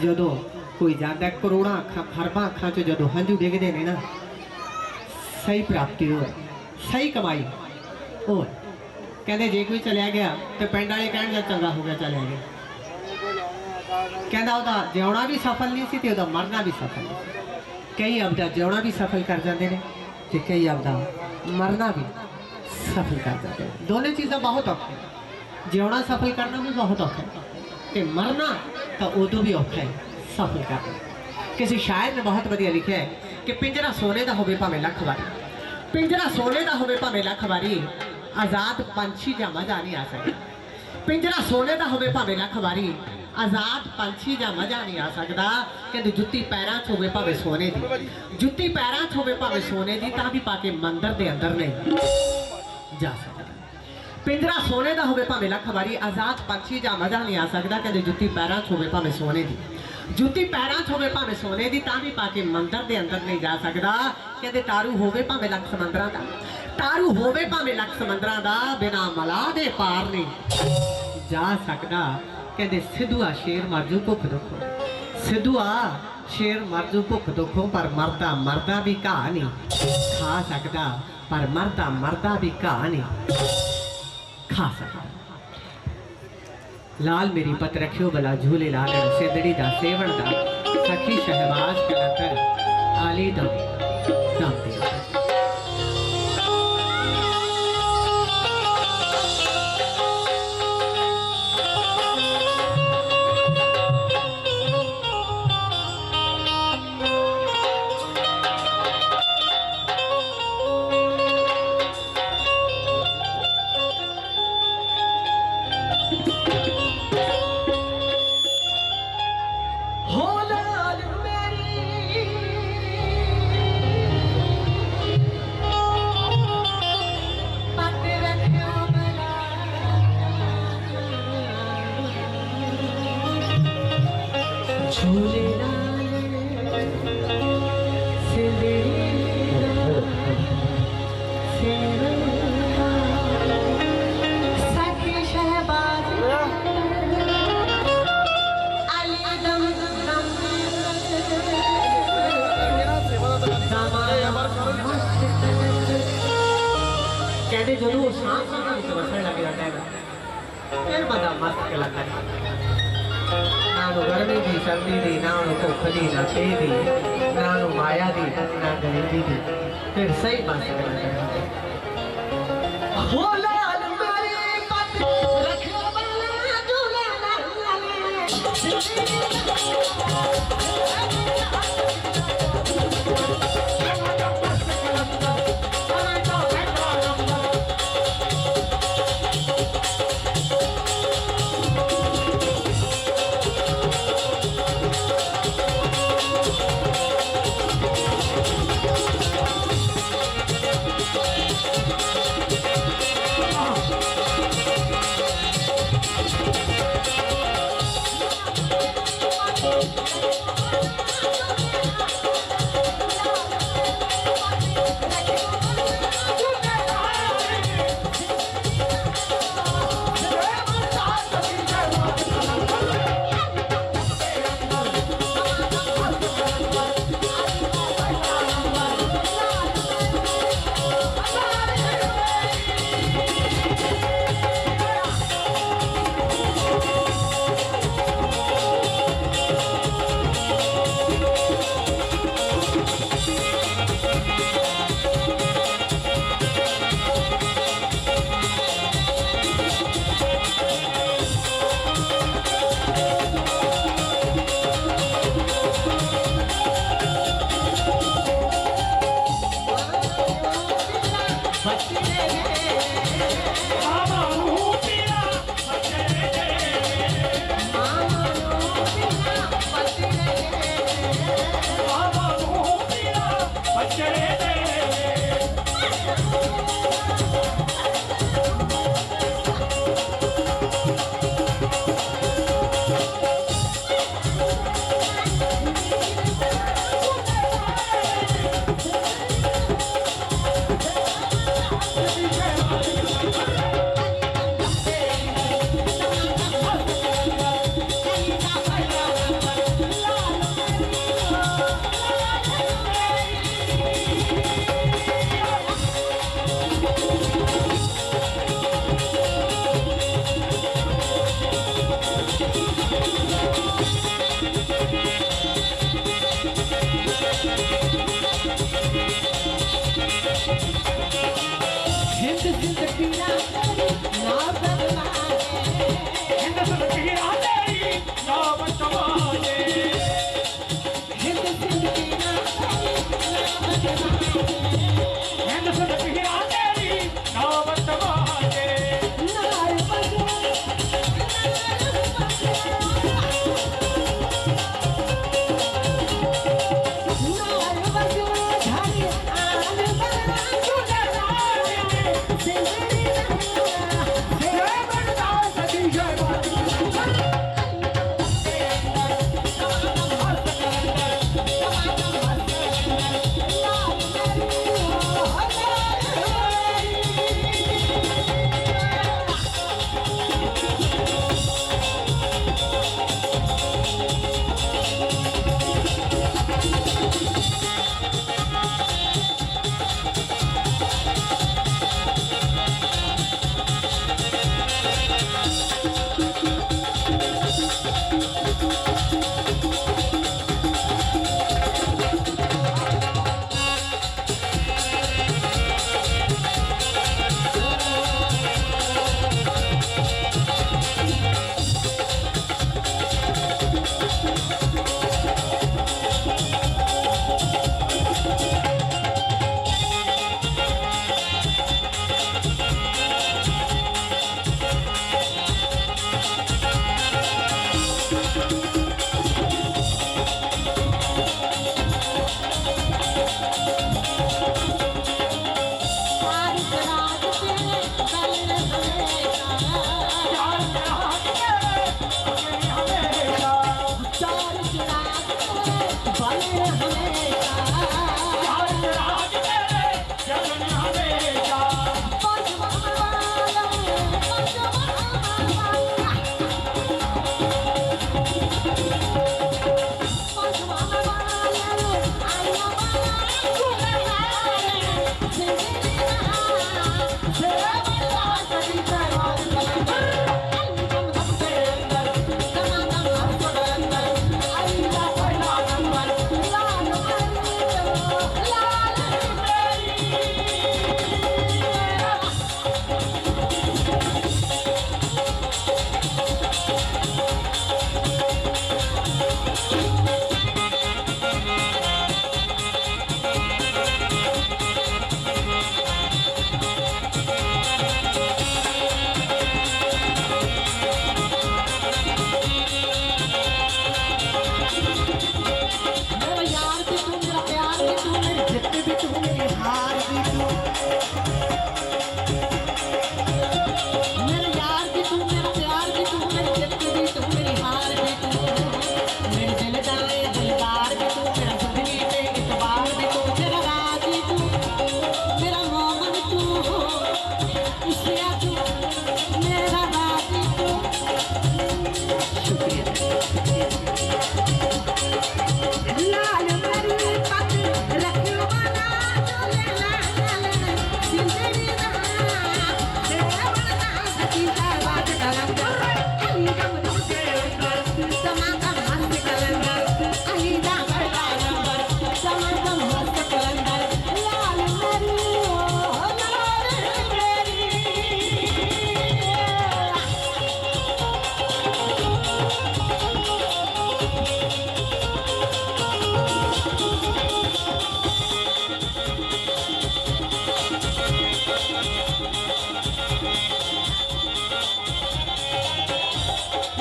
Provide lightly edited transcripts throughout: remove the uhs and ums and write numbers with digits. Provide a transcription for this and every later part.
जदों कोई जाता करोड़ां अखां खरबां अखां चो जदों हंझू डिगदे ने ना, सही प्राप्ति हो, सही कमाई हो। कहते जे कोई चलिया गया तो पिंड वाले कहणगे चंगा हो गया चलिया गया, कहता वह जिउना भी सफल नहीं सी ते उहदा मरना भी सफल नहीं। कई आपदा जिउना भी सफल कर जाते हैं तो कई आपदा मरना भी सफल कर जाते हैं। दोनों चीज़ें बहुत औखा है, जिउना सफल करना भी बहुत औखा है तो मरना तो उदों भी औखा है सफल करना। किसी शायर ने बहुत वधिया लिखा है कि पिंजरा सोने का होवे भावें लख वारी, पिंजरा सोने का होवे भावें लख वारी, आज़ाद पंछी जा मजा नहीं आ सकता। पिंजरा सोने का होवे भावें लख वारी, आज़ाद पंछी जा मजा नहीं आ सकता। कहते जुत्ती पैरां च होवे भावें सोने दी, जुत्ती पैरां च होवे भावें सोने दी, तां भी पाके मंदिर दे अंदर नहीं जा सकता। पिंजरा सोने का होवे भावें लख वारी, आज़ाद पंछी जा मजा नहीं आ सकता। कहते जुत्ती पैरां च होवे भावें सोने दी, जुत्ती पैरां च होवे भावें सोने दी, तां भी पाके मंदिर दे अंदर नहीं जा सकता। कहते तारू होवे भावें लख समंदरां दा, तारू होवे भावें लख समंदरां दा, बिना मलाह दे पार नहीं जा सकता। कहते सिद्धुआ शेर मरजू भुख दुखो, सिद्धुआ शेर मरजू भुख दुखो, पर मरदा मरदा भी घाह नहीं खा सकता, पर मरदा मरदा भी घाह नहीं खा सकता। लाल मेरी पत रखियो भला झूले लाल सिदड़ी दा सेवण दा, सखी शहबाज कलाकर आली दम दम दिया। कहते जो सांस वसन लग जाता है फिर बंदा मस्त कलाकारी, ना गर्मी दी सर्दी दी, ना भुख दी, ना ते दी, ना माया दी, ना गरीबी दी, फिर सही बस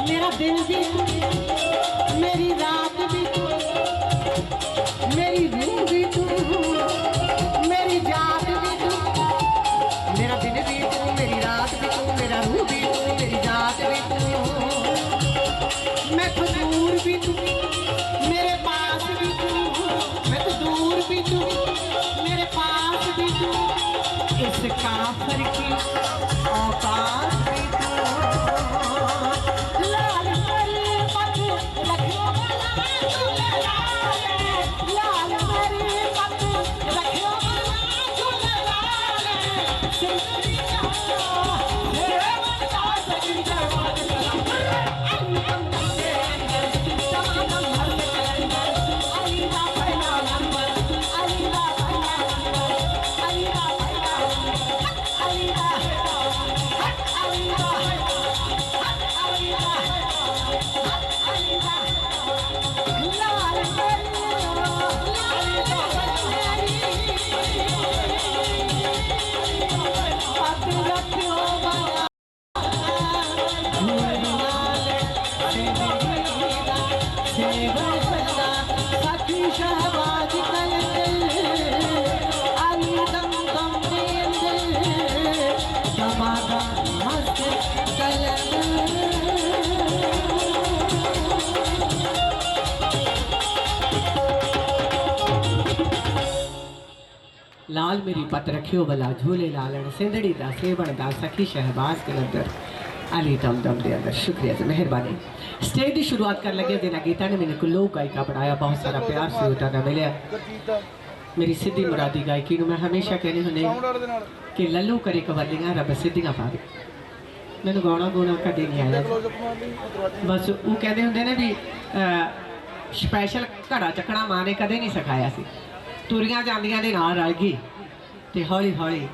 मेरा दिन भी तू, मेरी रात भी तू, मेरी रूह भी तू, मेरी जात भी तू। मेरा दिन भी तू, मेरी रात भी तू, मेरा रूह भी तू, मेरी जात भी तू। मैं तो दूर भी तू, मेरे पास भी तू, मैं तो दूर भी तू, मेरे पास भी तू। इस काफिर की औकात भी तू। लाल मेरी पत रखियो भला झूले लालण सिंधड़ी दा सेवण दा सखी शहबाज के अंदर अली दम दम दे अंदर। शुक्रिया जी, मेहरबानी। स्टेज की शुरुआत कर लगे देना गीता ने मैंने को लोक गायिका बनाया, बहुत सारा प्यार से होता ना मिले। मेरी सिद्धि मुरादी गायकी मैं हमेशा कहनी होने कि लल्लू करे कवलियां रब सिद्धियां पावे। मैंने गाना गुना कदे नहीं आया। बस वो कहते होंगे ने भी स्पैशल घड़ा चकना माँ ने कदे नहीं सिखाया सी। तुरियां जांदियां दे नाल रल गई ते हौली हौली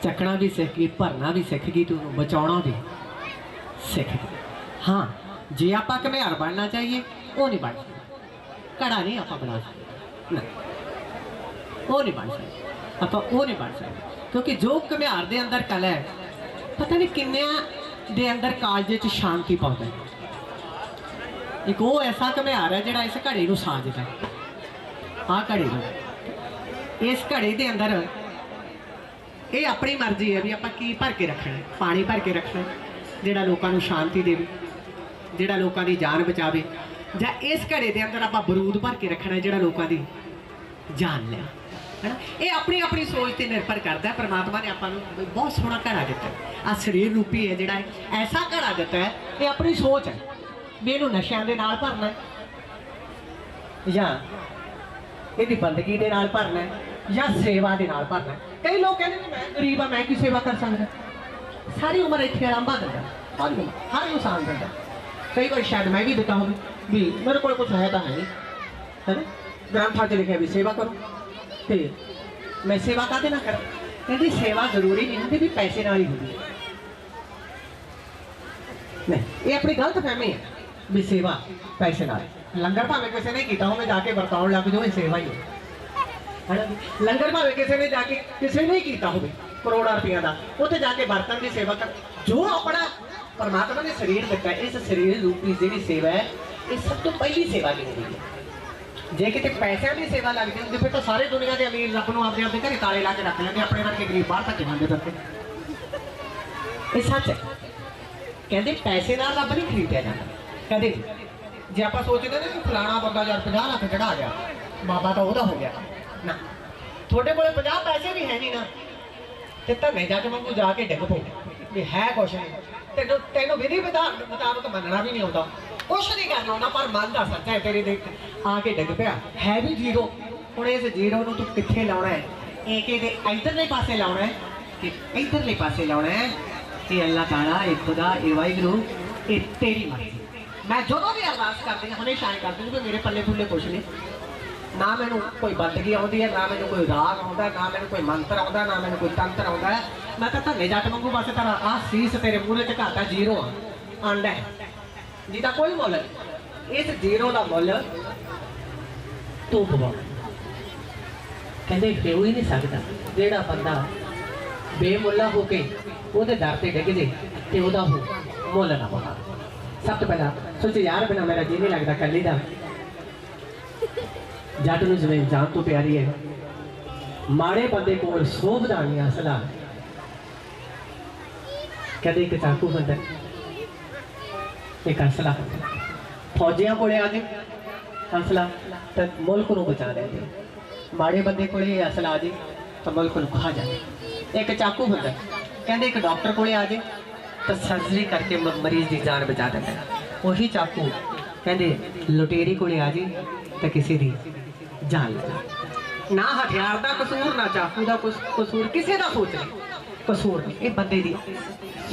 चकना भी सीख गई, भरना भी सीख गई, तू बचाना भी सीख गई। हाँ जे आप घमेयार बनना चाहिए वो नहीं बन सकते, घड़ा नहीं आप बना सकते, वो नहीं बन सकते, आप वो नहीं बन सकते। क्योंकि जो घमेयार दे अंदर कला है, पता नहीं किन्ने दे अंदर कालजे च शांति पाता है। एक वो ऐसा घमेयार है जिहड़ा इस घड़े नूं साजदा है। हाँ घड़े नूं, इस घड़े दे अंदर ये अपनी मर्जी है भी आप की भर के रखना है, पानी भर के रखना जिहड़ा लोकां नूं शांति देवे, जिहड़ा लोकां दी जान बचावे, जां इस घड़े दे अंदर आप बरूद भर के रखना जिहड़ा लोकां दी जान ले, है ना। ये अपनी अपनी सोच पर निर्भर करता है। परमात्मा ने आपां नूं बहुत सोहना घड़ा दिता है। आ शरीर रूपी है जिहड़ा ऐसा घड़ा दिता है, ये अपनी सोच है भी इहनूं नशियां दे नाल भरना है जां इहदी बंदगी दे नाल भरना है जां सेवा दे नाल भरना है। कई लोग कहते हैं मैं गरीब हाँ, मैं की सेवा कर सकदा। सारी उम्र इत्थे आरामा दिंदा, सारी उम्र हर इंसान दिंदा। कई बार शायद मैं भी दिता होवे भी मेरे को कुछ है तो है नहीं, है ना। ग्रंथां च लिखिया भी सेवा करो, तो मैं सेवा काहदे ना करा। कहती सेवा जरूरी नहीं होंदी भी पैसे नाल ही होंदी है। नहीं, ये अपनी गलत फहमी है भी सेवा पैसे नाल। लंगर भावें किसी ने किया हो, मैं जाके बरताउण लग जाओ, ये सेवा ही है ना। लंगर भावें किसी ने जाके किसी ने किया हो करोड़ों रुपया का, उत्थे जाके बर्तन की सेवा कर। जो अपना परमात्मा ने शरीर दिता है, इस शरीर रूपी जी सेवा है, ये सब तो पहली सेवा गिनती है। जे कितने पैसों की सेवा लगती होंगी फिर तो सारे दुनिया के अमीर रब नूं आपदे आपदे घरे ताले ला के रख लेंगे, अपने वर्गे गरीब बाहर धक्के खांदे फिरदे। ये सच है। कहते पैसे नाल रब नहीं खरीदया जाता कदे। जे आप सोचते ना कि फलाना बंदा यार 50 लाख चढ़ा गया, बाबा तो वह हो गया ना, थोड़े को 50 पैसे भी है नहीं ना, तो धने जट वांगू जाके डिग पो भी है कुछ नहीं, तेनों विधि मुताबक मनना भी नहीं आता, कुछ नहीं करना होना, पर मन का सच है तेरे देख आके डिग पिया है भी जीरो। हुण इस जीरो नूं तू कित्थे लाउणा है, एक इधरले पासे लाउणा है कि इधरले पासे लाउणा है। ये अल्लाह ताला, ये खुदा, ये वाहिगुरू, ये तेरी मर्जी। मैं जो भी अरदास करती हूँ हमेशा ये करती हूँ कि मेरे पल्ले पुल्ले कुछ नहीं, ना मैनू कोई बंदगी आती है, ना मैनू कोई राग आता, ना मैनू कोई मंत्र आता, ना मैनू कोई तंत्र आता है। मैं तो धने जट वांगू बस तेरा आ सीस तेरे मूहरे च घाटा जीरो आंडा है जिसका कोई मुल नहीं। इस जीरो का मुल तू पवा। कहते हो ही नहीं सकता जेड़ा बंदा बेमुला होके ਉਹਦੇ दर से डिग जे तो वह हो मुल ना पवा। सब तो पहला सोचे यार बिना मेरा जी नहीं लगता कली का। जट नूं जमीन जान तो प्यारी है, माड़े बंदे कोल सोभदा नहीं असला। कहते एक चाकू होंदा, एक असला होंदा। फौजियां कोले आ जाए असला तो मुल्क नूं बचा देंगे, माड़े बंदे कोले असला आ जाए तो मुल्क नूं खा जाए। एक चाकू होंदा, कहते एक डॉक्टर कोले आ जाए तो सर्जरी करके मरीज की जान बचा देता है। वही चाकू कहते लुटेरी कोले आ जाए तो किसी की जान लगा। ना हथियार का कसूर, ना चाकू का कसूर, किसी का सोच नहीं कसूर नहीं, ये बंदे की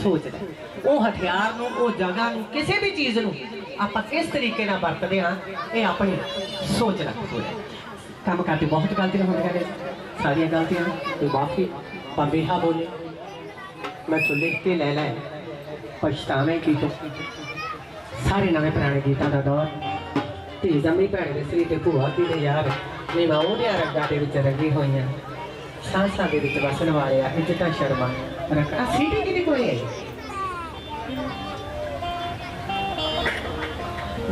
सोच है। वो हथियार नूं, वो जगह नूं, किसी भी चीज़ नूं आपां किस तरीके नाल वरतदे हां, ये अपनी सोच दा कसूर है। काम करते बहुत गलतियां होंदियां ने, सारियां गलतियां कोई माफी बंबेहा बोले मैं तो लिख के ले लाए पछतावे की तो सारे नवे पुराने गीतों का दौर। धी जमी भैन मिसरी ते भूआ की दे यार नहीं मैं वो रंगा के विच रंगी हुई सांसा के विच वसन वाले इज्जत शर्मा रखा सीटी की कोई है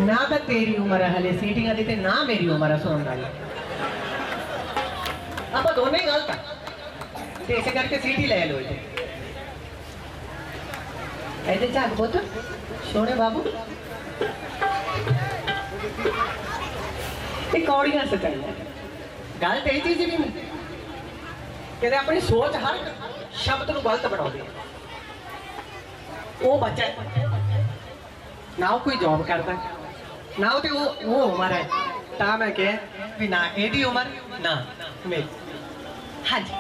ना तो तेरी उम्र हले सीटियां दी ते ना मेरी उम्र सुनने वाली। आप दोनों ही गलत है, इस करके सीटी ले लो। ऐसे झाग पुत सोने बाबू कौड़ियां सचाइया गल तो यही चीज भी नहीं कहते अपनी सोच हर शब्द को गलत बना दी। वो बच्चा ना कोई जॉब करता ना वो उम्र है ता मैं कह भी ना एडी उम्र ना मेरी। हाँ जी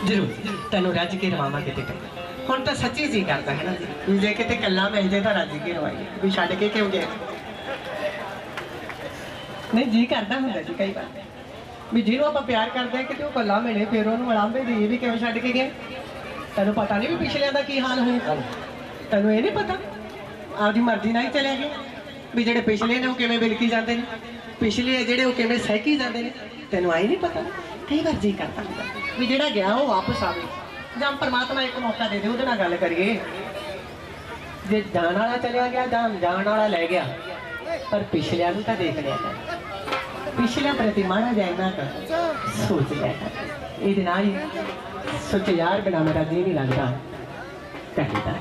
जरूर तेन रज के रवावा कि हुण तो सच्ची जी करता है ना जी भी जे किते कला मिल जाए तो रज के रवाइए भी छड्ड के क्यों गया नहीं जी करता होंगे जी कई बार भी जिन्हों आप प्यार करते हैं कि कला मिले फिर उन्होंने मलांबे दी भी क्यों छड्ड के गए तेन पता नहीं भी पिछलिया का की हाल होगा तेन ये नहीं पता आपकी मर्जी ना ही चले गए भी जेडे पिछले ने किवें बिलकी जाते हैं पिछले जेडे किवें सहकी जाते हैं तेन आई नहीं पता कई बार जी करता होगा भी जेड़ा गया वो वापस आवे जां परमात्मा एक मौका दे दे उहदे नाल गल करिए जे जान वाला चलिया गया जां जान वाला लै गया पर पिछलिया नूं तां देख लिया कर पिछलिया प्रति माड़ा जाए ना सोच लिया कर इहदे नाल ही सोच यार बिना मेरा जी नहीं लगता कहता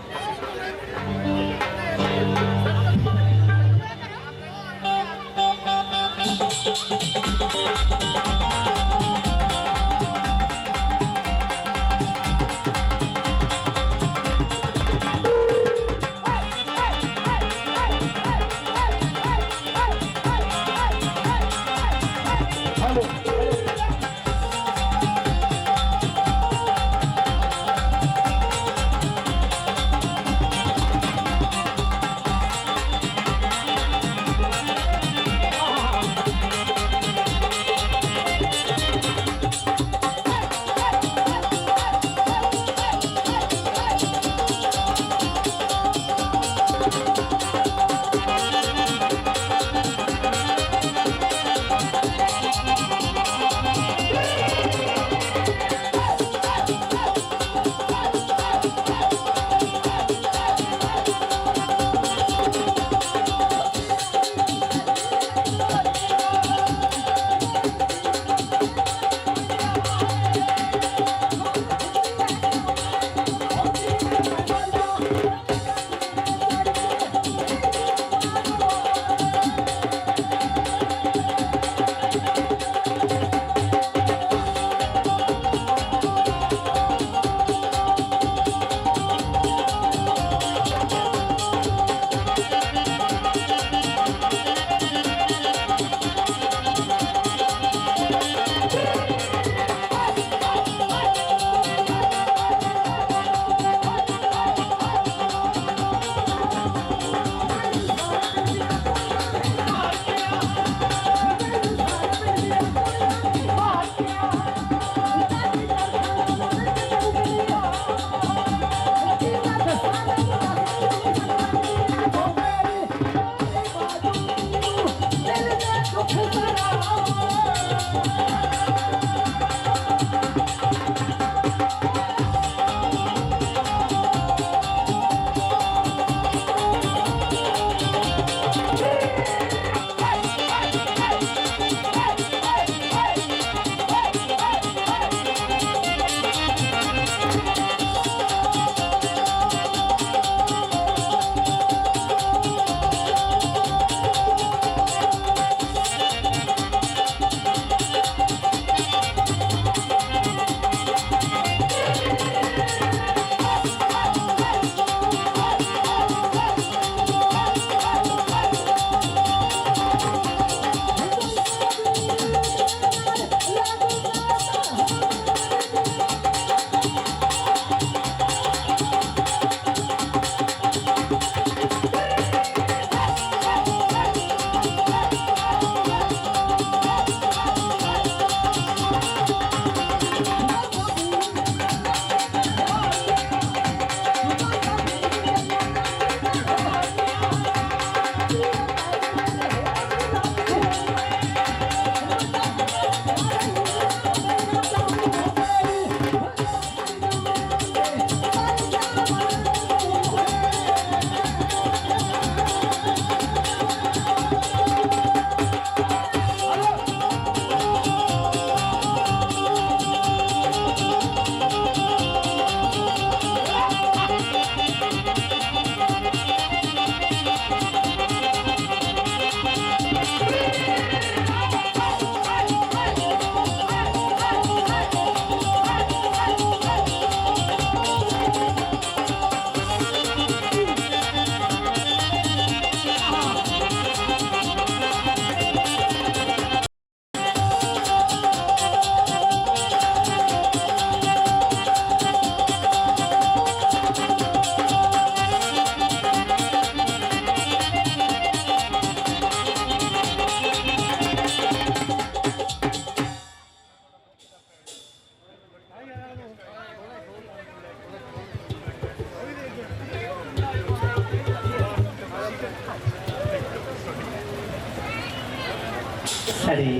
साढ़े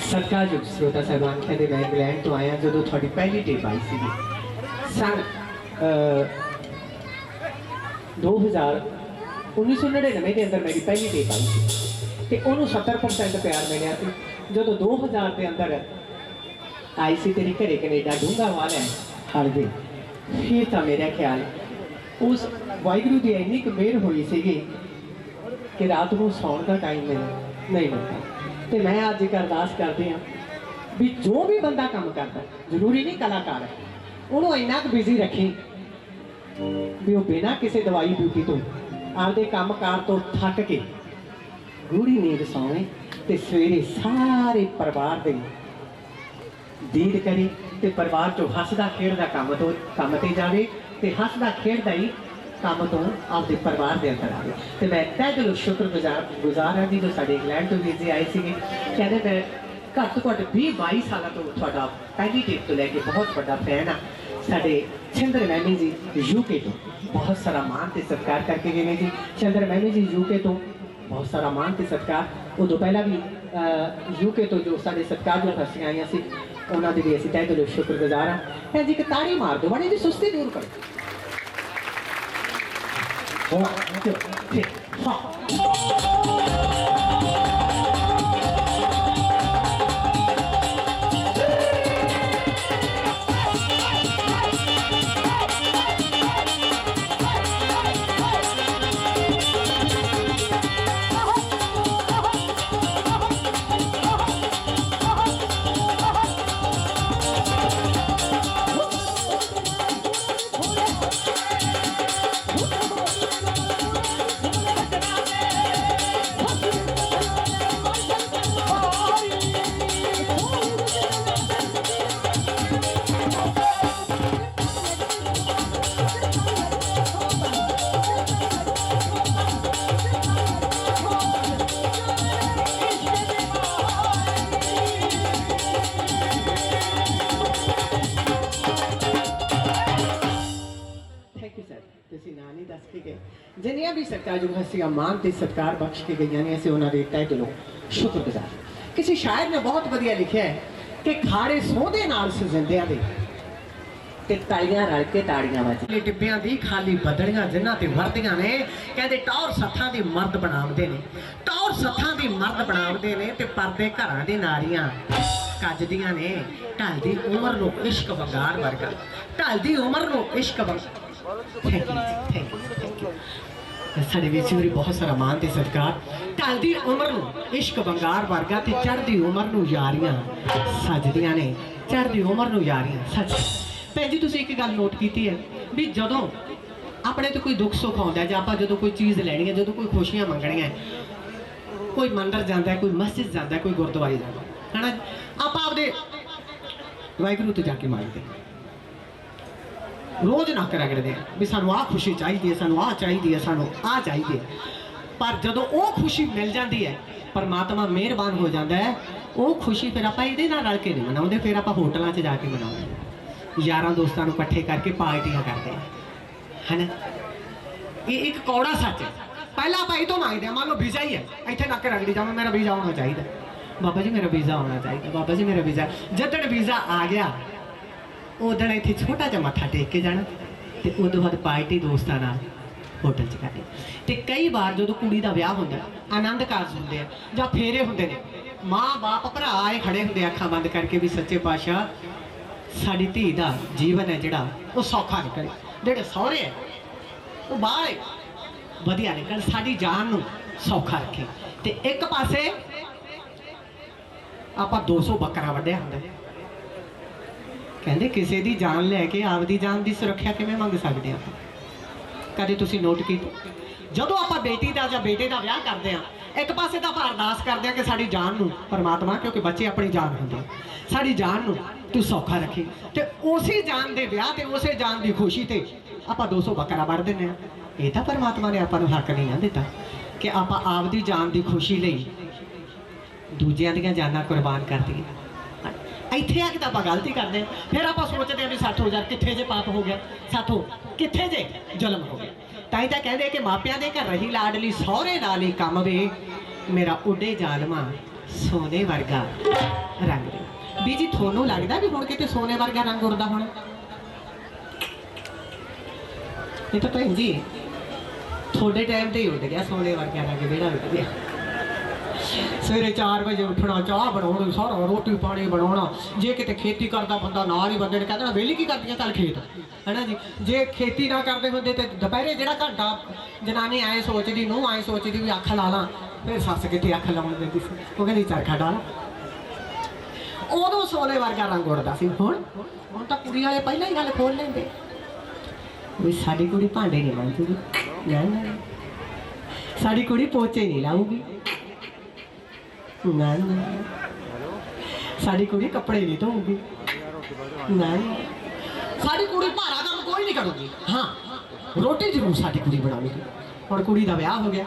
सत्कारयोग श्रोता साहबान कहते मैं इंग्लैंड तो आया जो थोड़ी पहली टेप आई सी सन 1999 के अंदर मेरी पहली टेप आई थी तो उन्होंने 70% प्यार मिले जो 2000 के अंदर आई सी तेरी घरे कनेडा डूंगा वाल है हल गई फिर तो मेरा ख्याल उस वाहिगुरू की इन्नी क मेहर हुई सी कि रात को सौण का टाइम नहीं मिलता। तो मैं अज एक अरदास करती हाँ भी जो भी बंदा काम करता जरूरी नहीं कलाकार है उन्होंने इन्ना क बिजी रखी भी वो बिना किसी दवाई ब्यूटी तो आपके काम कार तो थक के गूढ़ी नींद सौवे तो सवेरे सारे परिवार के दीद करे तो परिवार चो हसदा खेड़दा काम ते जाए तो हसदा खेड़दा ही काम तो आपके परिवार के अंदर आए। तो मैं तय दिलों शुक्रगुजार हाँ जी जो साढ़े इंग्लैंड तो वीर जी आए थे कहते मैं घट तो घट 20-22 साल तो थोड़ा पहली टेप तो लैके बहुत बड़ा फैन हाँ। साढ़े चंद्र मैमी जी यूके तो बहुत सारा मान से सत्कार करके गए जी। चंद्र मैमी जी यूके तो बहुत सारा मान से सत्कार उदों पहला भी यूके तो जो साढ़े सत्कार जो हस्तियां आई सी उन्होंने भी असं तय दिलों शुक्रगुजार हाँ जी। एक ताड़ी मार दो बड़ी जी सुस्ती दूर करो। जिन्नियां भी सरकार जो हस्तियां मान ते सत्कार बख्श के गई ने असीं उन्हां दे तहे दिलों शुक्रगुजार। किसी शायर ने बहुत वधिया लिखिया है कि खाड़े सोहदे नाल सजिंदियां दे ते तालियां रल के ताड़ियां वजदियां डिब्बियां दी खाली बदड़ियां जिन्हां ते वरदियां ने कहंदे टौर सत्थां दी मर्द बनावदे ने टौर सत्थां दी मर्द बनावदे ने ते परदे घरां दी नारियां कजदियां ने ढलदी उमर नूं इश्क वंगार वर्गा ढलदी उमर नूं इश्क वंगार। थैंक यू साढ़े विच भी बहुत सारा मान ते सत्कार ढलदी उमर नूं इश्क वंगार वर्गा ते चढ़दी उमर नूं यारियां सजदियां ने चढ़दी उमर नूं यारियां सच। भैन जी तुसीं एक गल नोट की है भी जदों अपने तो कोई दुख सुख आउंदा जां आपां जदों कोई चीज़ लैनी है जदों कोई खुशियां मंगणियां कोई मंदिर जाता है कोई मस्जिद जाता है कोई गुरुद्वारे जाता है ना आपां आपदे वाहिगुरू तो जाके मांगते रोज़ नक रगड़ते हैं भी सानू आ खुशी चाहिए सानू आ चाहिए सानू आ चाहिए पर जदों वो खुशी मिल जाती है परमात्मा मेहरबान हो जाता है वो खुशी फिर आप ये रल के नहीं मनाते फिर आप होटलों से जाके मनाते यारां दोस्तों को इकट्ठे करके पार्टियां करते हैं है ना। ये एक कौड़ा सच है। पहला आप तो मांगते हैं मान लो वीज़ा ही है इतने नक रगड़ी जाओ मेरा वीज़ा होना चाहिए बाबा जी मेरा वीज़ा होना चाहिए बाबा जी मेरा वीज़ा जदन वीज़ा आ गया उदन इतने छोटा जा मत्था टेक के जाना तो उदों बाद पार्टी दोस्तों होटल च करनी। तो कई बार जो कुड़ी का विआह होंगे आनंद कारज होंगे या फेरे होंगे ने माँ बाप भरा आए खड़े होंगे अखा बंद करके भी सच्चे पातशाह साड़ी धी का जीवन है जोड़ा वो सौखा निकले जोड़े सौरे है वो बाहर वधिया निकल साड़ी जान नूं सौखा रखे। तो एक पासे आप 200 बकरा वड्ढिया होंदा कहते किसी की जान लैके आपकी जान की सुरक्षा किवें मंग सकते हैं। कदे तुसीं नोट की जदों आप बेटी का या बेटे का विआह करते हैं एक पासे तो आप अरदास करते हैं कि साड़ी जान नूं परमात्मा क्योंकि बच्चे अपनी जान होंगे साड़ी जान नूं तू सौखा रखी तो उसी जान के विआह ते उसे जान की खुशी ते आप 200 बकरा वड़ दें। ये तो परमात्मा ने आपको हक नहीं ना दिता कि आप आपदी जान की खुशी लई दूजियां दियां जानां कुर्बान कर दी। इत्थे आके तो आप गलती करते हैं फिर आप सोचते हैं भी साथों यार कित्थे जे पाप हो गया साथों कित्थे जे जुल्म हो गया। ताई तो कहते कि मापिया के घर रही लाडली सौरे नाल ही कम वे मेरा उडे जालमा सोने वर्गा रंग दे। भी जी थोनू लगता भी हुण किते सोने वर्गा रंग उड़दा होना? ये तो भैन जी थोड़े टाइम ते ही उड़ गया सोने वर्गा रंग, बेड़ा उड़ गया। सवेरे 4 बजे उठना, चाह बनानी, सारा रोटी पानी बनाना। जे किते खेती करता बंदा नाल ही बंदे ने कहना वेली की करदी चल खेत, है ना जी। जे खेती ना करते होंदे तो दोपहरे जिहड़ा घंटा जनानी ऐ सोचदी, नूंह ऐ सोचदी भी अख ला ला, फिर सस किते अख लाउण दिंदी सी, वो कहंदी चरखा डाल। उदों सोने वर्गा रंग उड़दा सी। हुण तां कुड़ी वाले पहलां ही गल खोल लैंदे भी साडी कुड़ी भांडे नहीं मांजूगी, ना ना साडी कुड़ी पोचे नहीं लाऊगी, ना ना साडी कुड़ी कपड़े नहीं धोऊगी, ना ना साडी कुड़ी भारा काम कोई नहीं करूगी। हाँ रोटी जरूर साडी कुड़ी बनावेगी। हुण कुड़ी दा विआह हो गया,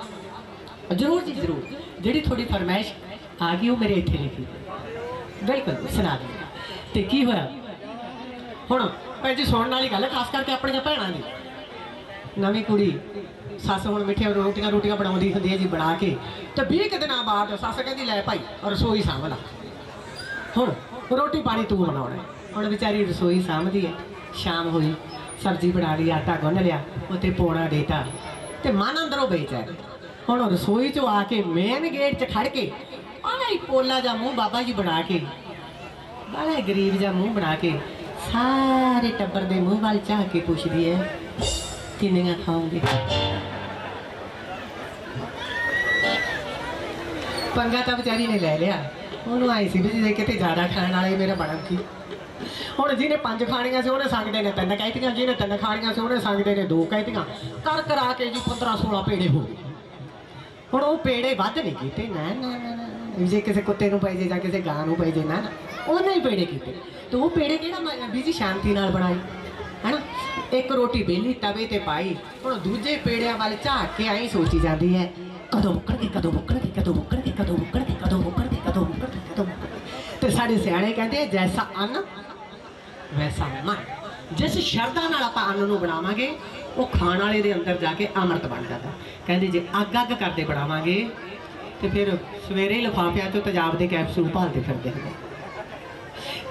जरूर जी जरूर जिहड़ी थोड़ी फरमाइश आ गई वो मेरे इत्थे लिखी, बिल्कुल सुना दी। ते की होया हुण भैन जी सुनने वाली गल, खास करके अपनी भैणां दी। नवीं कुड़ी सस हुण मिठियां रोटियां बनाउंदी हुंदी है जी, बना के ते 20 दिनां बाद सस कहंदी लै भाई रसोई साਂਭ ला, हुण रोटी पानी तू बनाउणा है। हुण बेचारी रसोई साਂभदी है, शाम हुई सब्जी बना ली, आटा गुन्न लिया, उत्ते पौड़ा देता ते मन अंदरों बेचैन। हुण रसोई चों आके मेन गेट च खड़ के आई पोला जा मूँह बाबा जी बना के, बड़ा गरीब जा मूँह बना के सारे टब्बर दे मूँह वाल झाँक के पुछदी है किन्नियां खाओगे। पंगा तो बेचारी ने ले लिया, उन्होंने आई सी भी जी किते ज़्यादा खाने वाले मेरा बड़ा की। हुण जिन्हें 5 खाणियां से उन्हें संगदे ने 3 कहतियां, जिन्हें 3 खाणियां से उन्हें संगदे ने 2 कहतियां, कर करा के जी 15-16 पेड़े हो गए। हुण वो पेड़े वध नहीं कीते, ना ना ना जे किसी कुत्ते नूं पै जे जां किसी गां नूं पै जे, ना ना उन्हें ही पेड़े कीते। तो वो पेड़े किहड़ा भी जी शांति नाल बनाए, है ना। एक रोटी बेली तवे ते पाई, हुण दूजे पेड़ियां वाल झाक के आई सोची जाती है कदों मुक्कणगे, कदों मुक्कणगे, कदों मुक्कणगे, कदों मुक्कणगे, कदों मुक्कणगे, कदों मुक्कणगे, कदों मुक्कणगे। ते साडे सियाणे कहंदे जैसा अन्न वैसा मन। जिस शरदा नाल आपां अन्न नूं बनावांगे वो खाण वाले दे अंदर जाके अमृत बन जाता। कहंदे जे अग अग करदे बनावांगे तो फिर सवेरे ही लिफाफियां चों तेजाब दे कैप्सूल भालदे फिरदे हैं।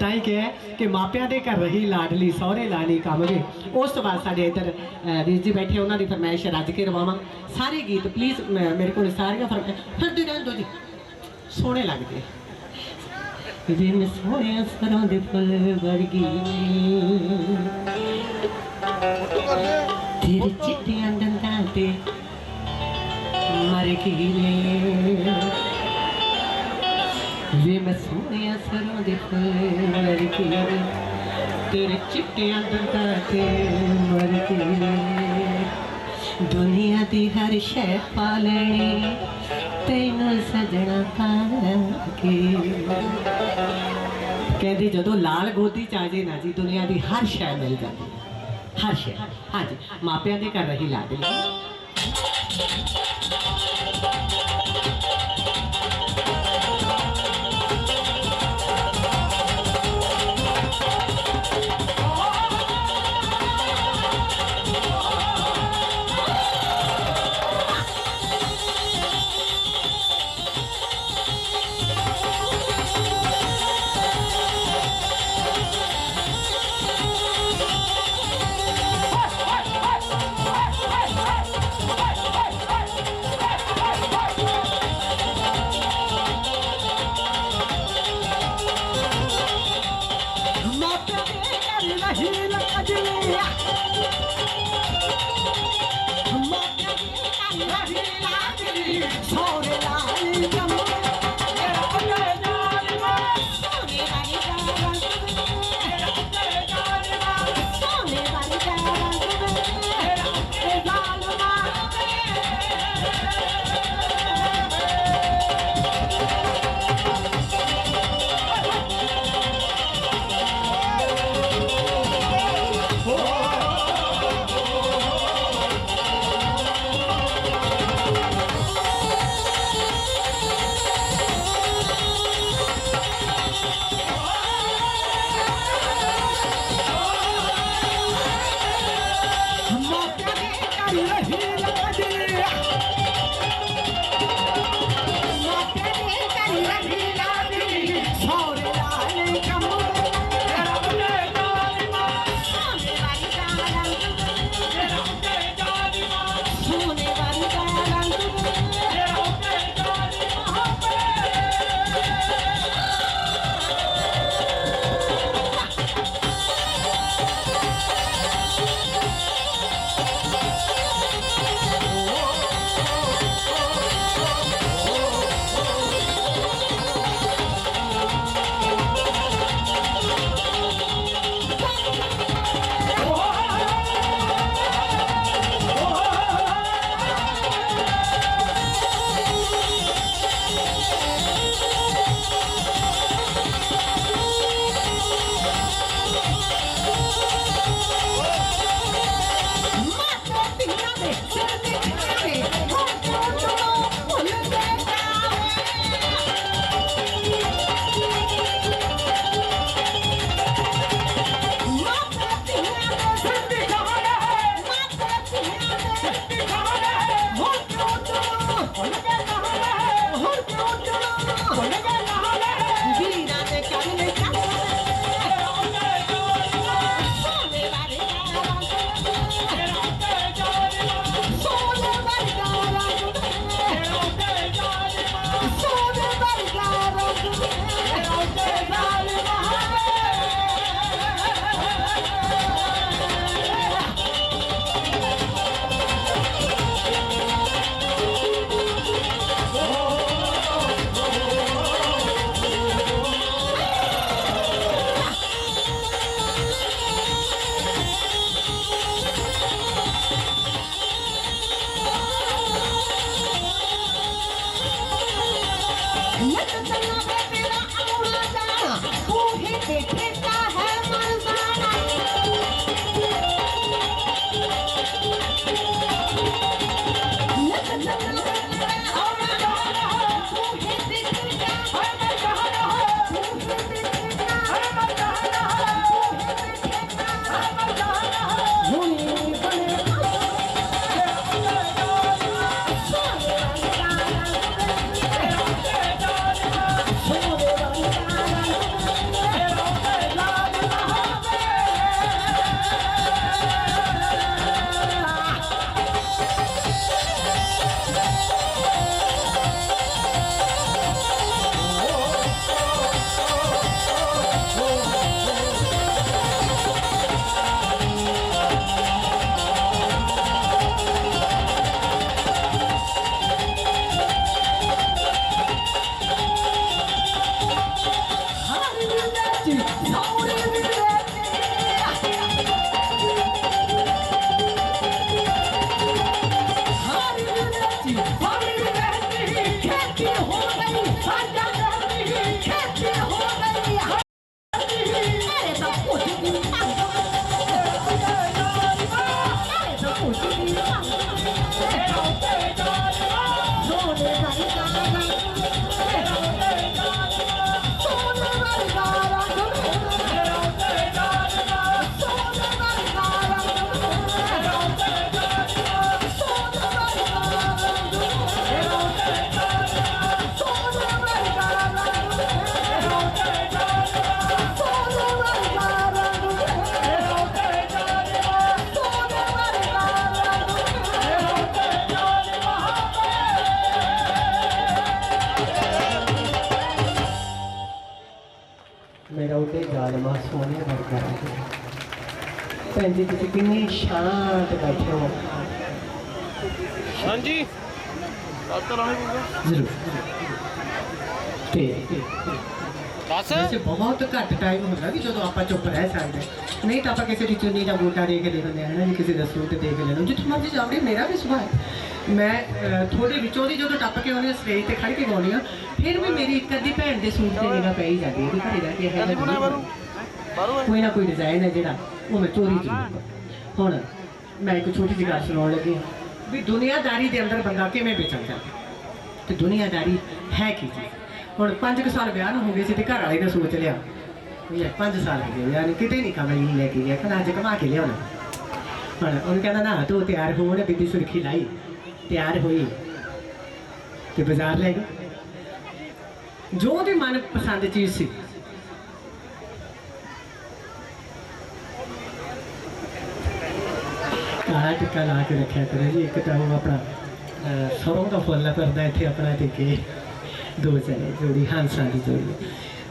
ताई क्या है कि मापिया दे घर रही लाडली सौहरे लाली कम वे। उस तो बाद साढ़े इधर वीर जी बैठे, उन्होंने फरमाइश रज के रवावां सारे गीत प्लीज़। मेरे को सारियां फरमाइश फिरदे रहन दो जी, सोहणे लगदे। वे मैं सोहणिया सरां दे फुल वर्गी तेरे चिट्टियां दंदां ते मर गई वे, वे मैं सोहणिया सरां दे फुल वर्गी तेरे चिट्टियां दंदां ते मर गई वे। दुनिया दी हर शै पा लैणी तैनूं सजना पाके। कहते जदों लाल गोदी च आ जाए ना जी दुनिया की हर शै मिल जाती है, हर शै। हाँ जी मापिया के घर रही लाडली। सोने वर्गा है भैन जी तुसीं किन्नी शांत बैठे हो हाँ जी जरूर बस वैसे बहुत घट टाइम होता कि जो आप चुप रह सकते नहीं तो आप किसी की चुन्नी का बूटा देख ले लेंगे है ना जी किसी का सूट देख लेना जितों मर्जी जाओगे मेरा भी सुभाव है मैं थोड़े विचों की जो टप के आने स्टेज पर खड़ के गाँनी हाँ फिर भी मेरी एक अद्धी भैन के सूट से निगाह पै ही जाती है घरे रह के कोई ना कोई डिजाइन है जोड़ा वो मैं चोरी जरूर हूँ मैं एक छोटी जी गल सुना लगी हाँ भी दुनियादारी के अंदर बंदा किमें बेचन जाता तो दुनियादारी है की चीज़ हूँ 5 साल ब्याह हो गए थे घर वाले ने सोच लिया 5 साल हो गए यानी कितने नहीं कमाई नहीं लैके गया कहना अज कमा के लिया हूँ उन्हें कहना ना तो तैयार हो बिंदी सुरखी लाई तैयार हुई तो बाजार ले गए जो भी मन पसंद चीज़ सी काला टिक्का ला के रखा करो जी एक तो वो अपना सरों का फुल करता इतने अपना टिके 2 चले जोड़ी हंसा की जोड़ी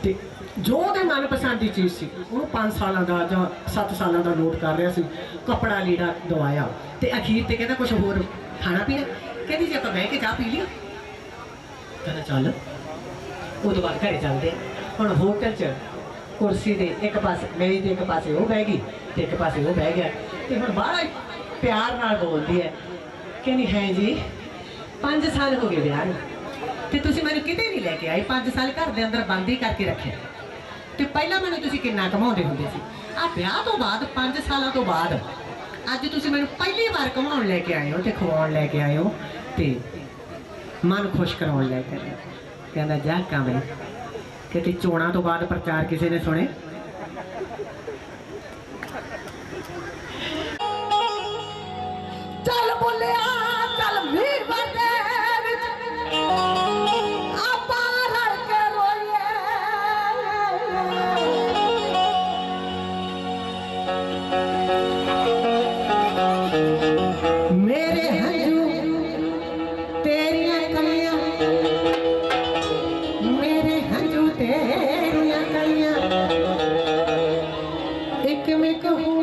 तो जो भी मन पसंद की चीज़ सी वो 5 साल का या 7 साल का नोट कर रहा सी कपड़ा लीड़ा दवाया तो अखीर से कहता कुछ होर खाना पीना कहती जी आप बह के चाह पी लिया कहना चल उस बाद घर चलते हम होटल च कुर्सी दे एक पास मेरी तो एक पास वो बह गई तो एक पास वो बह गया तो हम बड़ा प्यार नाल बोलती है कहनी है जी 5 साल हो गए ब्याह तो तुम मैं कितने नहीं लैके आए 5 साल घर के अंदर बंद ही करके रखे तो पहला मैं किन्ना कमाते होंगे आ ब्याह तो बाद 5 साल तो बाद अज तुम मैं पहली बार घुमाने लैके आए हो तो खवाने लैके आए हो तो मन खुश कराने लैके आए कहना जा काम कहती चोणा तो बाद प्रचार किसी ने सुने चल बोलिया चल मीर बाटे आपा लड़के रोइए मेरे हंजू तेरियां कलियां मेरे हंजू तेरियां कलियां एक में कहूँ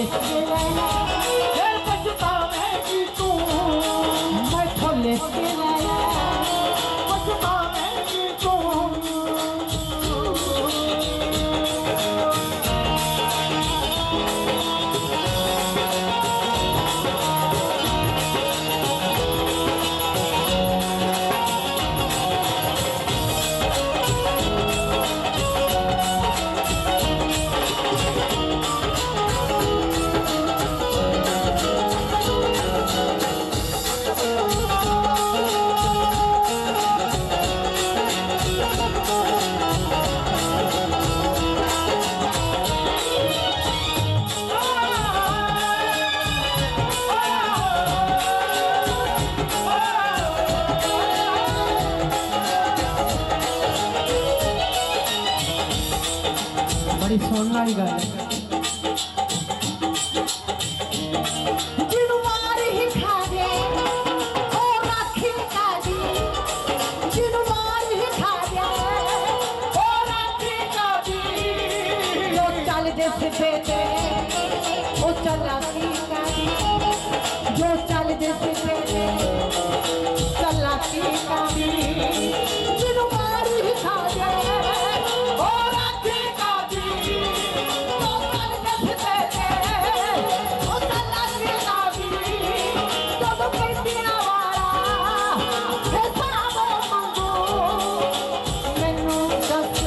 लिखके लाया फिर पछतावेगी तू मैथों लिखके लाया पछतावेगी तू बड़ी सुनने वाली गल है जो चल जैसे चला की काबी जिनु मारी खा जाए और आखी काबी जो चल जैसे ओ चला की काबी जब पैसिया वाला हिसाब मंगो मैनू दस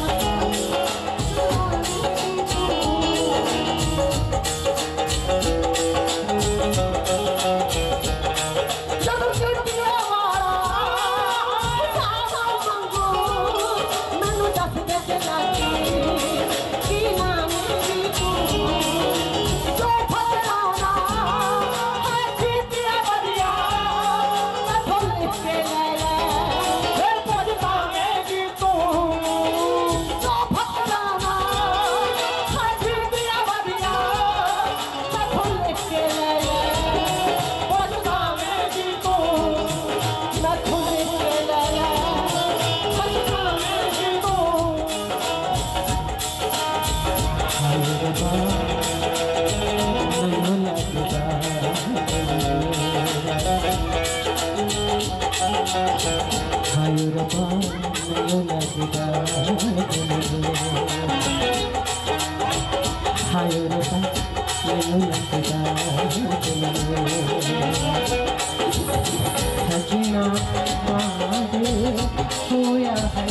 सजना होया है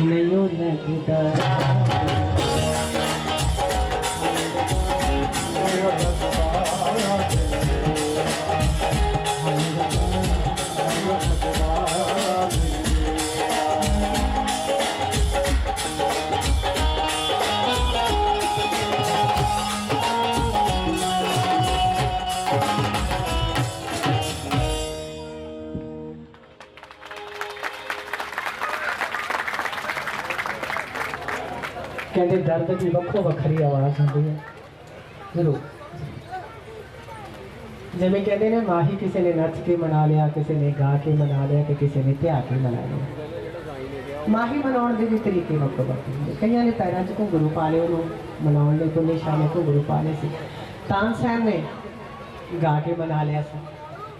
नहीं लगता कहते दर्द की वक्खो वखरी आवाज़ होती है जरूर जिमें कहते हैं माही किसी ने नच के मना लिया किसी ने गा के मना लिया तो किसी ने ध्या के मना लिया माही मनाने के भी तरीके वक् वक् होंगे कई ने पैरों च घुंघरू पा ले मनाने को निशाने घुंघरू पा ले तान साहब ने गा के मना लिया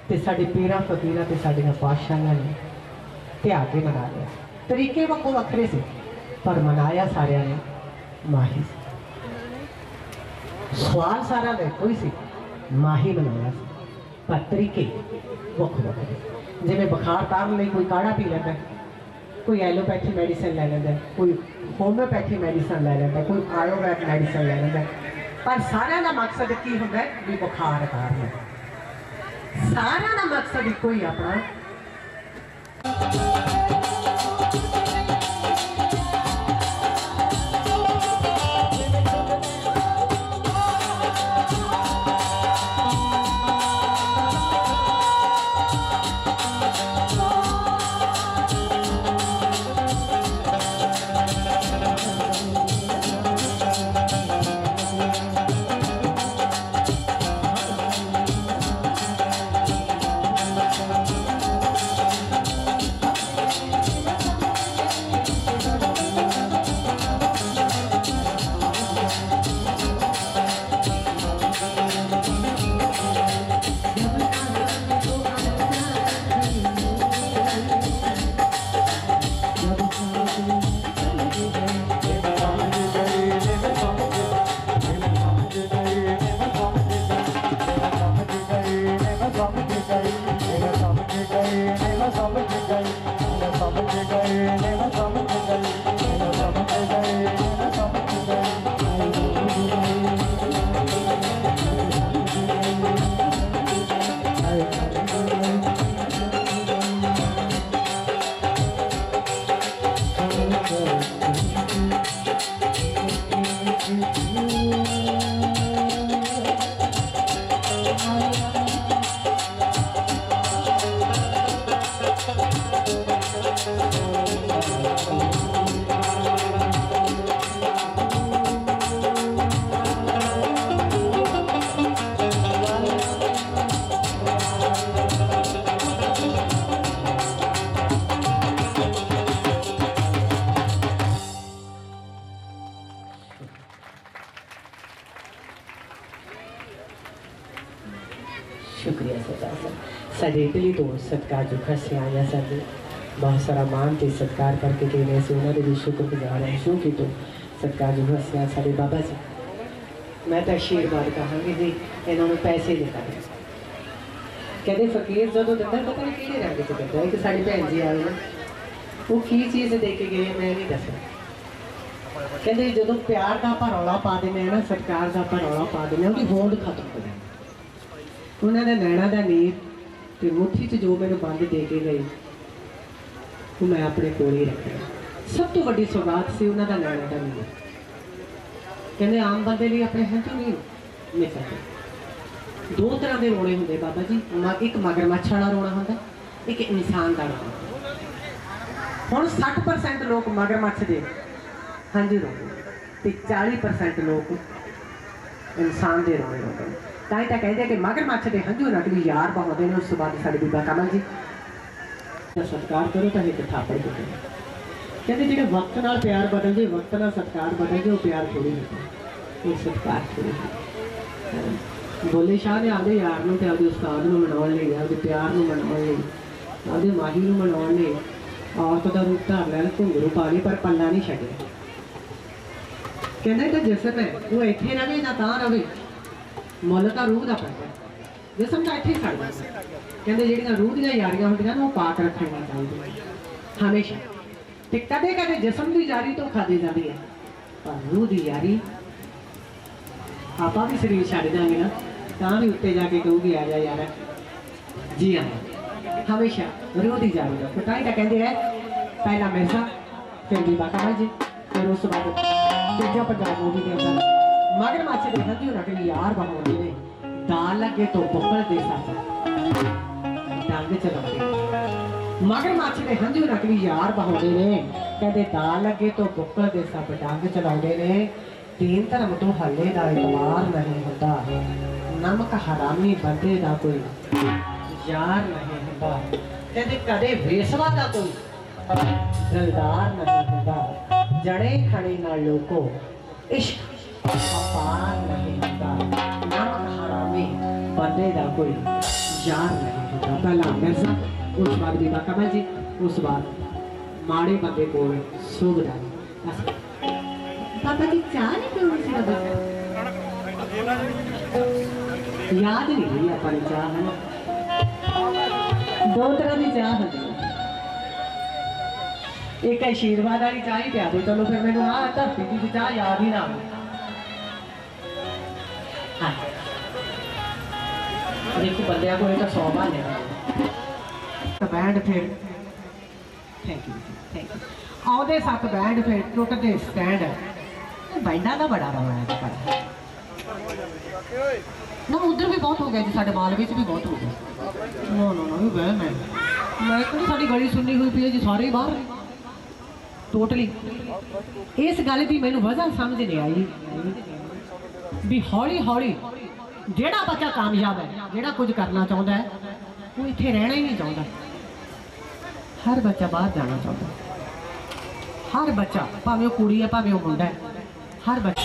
तो साढ़े पीर फकीर तो साड़ियाँ पातशाहियां ने ध्या के मना लिया तरीके वक् वखरे से पर मनाया सारिया ने माही सवाल सारा कोई सी माही बनाया पर तरीके वक् वखरे जिमें बुखार तारन लई कोई काढ़ा पी लेता है कोई एलोपैथी मेडिसिन ले लेता है कोई होम्योपैथी मेडिसिन ले लेता है कोई आयुर्वेद मेडिसिन ले लेता है पर सारा का मकसद की होंगे भी बुखार तारना सारा का मकसद इको ही अपना शुक्रिया सरदार साहब। साढ़े इटली तो सत्कार जो खसे आया सर बहुत सारा मान ते सत्कार करके गए ने, उन्होंने भी शुक्रगुजार हैं। शू की तो सत्कार जो खसे साढ़े बाबा जी, मैं तो आशीर्वाद कहांगी जी इन्होंने पैसे नहीं करे। कहते फकीर जो दिता पता नहीं कि रंग च दिता, एक साड़ी भैन जी आए ना वो की चीज़ दे के गए मैं नहीं दसना। कहते जो प्यार का भरौला पा देने ना, सत्कार का भरौला पा देने, उसकी होंद खत्म हो जाए। उन्होंने नैना का नीर तो मुट्ठी च जो मैंने बंद दे के गई वो मैं अपने कोल ही रखना। सब तो वड्डी सौगात से उन्होंने का नैना का नीर। कहते आम बंदे लिए अपने हंझू नहीं मिल सकते। दो तरह के रोने होंगे बाबा जी, एक मगरमच्छ वाला रोना होंगे, एक इंसान का रोना। हुण 60% लोग मगरमच्छ दे हंझू रोते, 40% लोग इंसान के रोने रोते। तां ही तां कहते कि मगरमच्छ के हंझू नकली यार बहाते हैं। उस बाद साडी बीबा कमल जी सत्कार करो तो एक थापड़ दो। कहते जो वक्त नाल प्यार बदल जाए, वक्त नाल सत्कार बदल जाए, वो प्यार थोड़ी होता, वो सत्कार थोड़ी होता। बोले शाह ने आपके यार को तो आपके उस्ताद को मनाने लिए, आपके प्यार को मनाने लिए, आपके माही को मनाने लिए औरत का रूप धार लिया, घुंघरू पा ली, पर पल्ला नहीं छड्डिया। कहना तो जिसम है वो इत्थे रहे ना तां रहे, मुल तो रूह का पैसा, जिसम तो इत्थे छड्ड दिंदा। कहते जिहड़ियां रूह दीयां यारियां होंदियां वो पाक रखणियां चाहीदियां हमेशा। ते कदे कदे जिसम की यारी धोखा दे जाती है, पर रूह की यारी आप भी शरीर छड्ड देंगे ना तां भी उत्ते जाके कहूगी आ जा यार। जी हाँ, हमेशा रूह की यारी रखो। तां ही तां कहते हैं पहला मिर्जा, फिर बीबा कमल जी, फिर उस बाद तीजा पंजाब मूवी के अंदर मगरमच्छ के हंझू नकली यार बनाते ने। दाल लगे तो बुक्कल दे सकता डंग चलाते। मगरमच्छ के हंझू नकली यार बहाते ने। कहते दाल लगे तो बुक्कल दे सब डंग चलाते ने। दीन धर्म तो हले का इतबार नहीं होता, नमक हरामी बंदे का कोई यार नहीं होता। कहते कदे वेसवा का कोई दिलदार नहीं होता। जड़े खड़े ना लोगों इश्क अपार नहीं होता, नमक हरामी बंदे का कोई यार नहीं होता। पहला मिर्जा, उस बाद बीबा कमल जी, उस बाद माड़े बंदे को सूबदारी। पापा जी चाह नहीं पीनी सी बाबा, याद नहीं रही अपनी चाह है ना। दो तरह की चाह होती है, एक आशीर्वाद वाली चाह ही पिया दो, चलो फिर मैंने आ धरती की चाह याद ही ना देखो बंदे को तो 100 बहाने बैंड फिर थैंक यू आउंदे 7 बैंड फिर टुटते स्टैंड। बैंडा का बड़ा रौला है ना, उधर भी बहुत हो गया जी, साढ़े मालवे भी बहुत हो गया। नो नो नो भी वह मैं कहती साड़ी गली सुननी हुई पी है जी, सारे ही बाहर टोटली। इस गल की मैनू वजह समझ नहीं आई भी हौली हौली जेड़ा बच्चा कामयाब है, जेड़ा कुछ करना चाहता है, वो इत्थे रहना ही नहीं चाहता। हर बच्चा बाहर जाना चाहता, हर बच्चा भावें कुड़ी है भावें मुंडा है, हर बच्चा।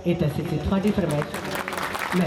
ਇਹ ਤਾਂ ਸਿੱਧੀ ਤੁਹਾਡੀ ਫਰਮਾਇਸ਼ ਮੈਂ